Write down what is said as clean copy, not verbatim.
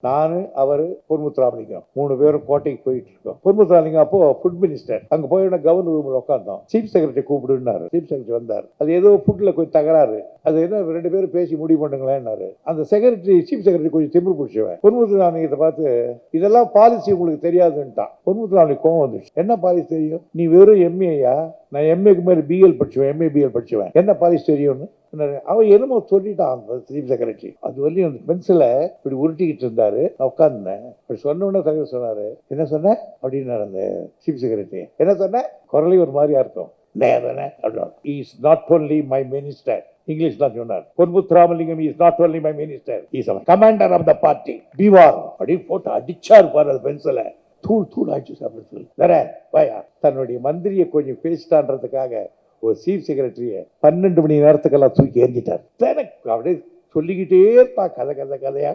நான் அவர் பொன்முத்துராமலிங்கம் 3 பேரும் கோட்டைக்கு போயிட்டு இருக்கோம். பொன்முத்துராமலிங்கம் அப்போ ஃபுட் மினிஸ்டர். அங்க போய் கவர்னர் ரூம்ல உட்காந்தோம். சீஃப் செக்ரட்டரி கூப்பிடுனாரு. சீஃப் செக்ரட்டரி வந்தார். அது ஏதோ ஃபுட்ல கொஞ்சம் தகராறு. அது என்ன 2 பேரும் பேசி முடிவு பண்ணுங்களேன்னாரு. அந்த செக்ரட்டரி சீஃப் செக்ரட்டரி கொஞ்சம் திமிரு பிடிச்சவன். பொன்முத்துராமலிங்கத்தை பார்த்து இதெல்லாம் பாலிசி உங்களுக்கு தெரியாதுன்ட்டான். பொன்முத்துராமலிங்க கோவம் வந்துச்சு. என்ன பாலிசி தெரியும்? நீ வெறும் எம்ஏயா? நான் எம்ஏக்கு மேல பிஎல் படிச்சுவேன். எம்ஏ பிஎல் படிச்சுவேன். என்ன பாலிசி தெரியும்னு அவன் என்னமோ சொல்லிட்டான் சீஃப் செக்ரட்டரி. அது வரையும் அந்த பென்சிலை இப்படி உருட்டிக்கிட்டு இருந்தாரு. நான் உட்கார்ந்தேன். இப்படி சொன்ன உடனே தலைவர் சொன்னாரு, என்ன சொன்ன அப்படின்னாரு அந்த சீஃப் செக்ரட்டரி. என்ன சொன்ன? குரலையும் ஒரு மாதிரியா இருக்கும். Is not only my minister. English தான் சொன்னார். Ponmuthuramalingam is not only my minister, is commander of the party. Beware அப்படின்னு போட்டு அடிச்சார் பாரு அந்த பென்சிலை. தூள் தூள் ஆயிடுச்சு சாப்பிட்டு வேற வாயா. தன்னுடைய மந்திரியை கொஞ்சம் பேசிட்டான்றதுக்காக ஒரு சீஃப் செக்ரட்டரியை 12 மணி நேரத்துக்கெல்லாம் தூக்கி எறிஞ்சிட்டார். அப்படியே சொல்லிக்கிட்டே இருப்பா கதையா.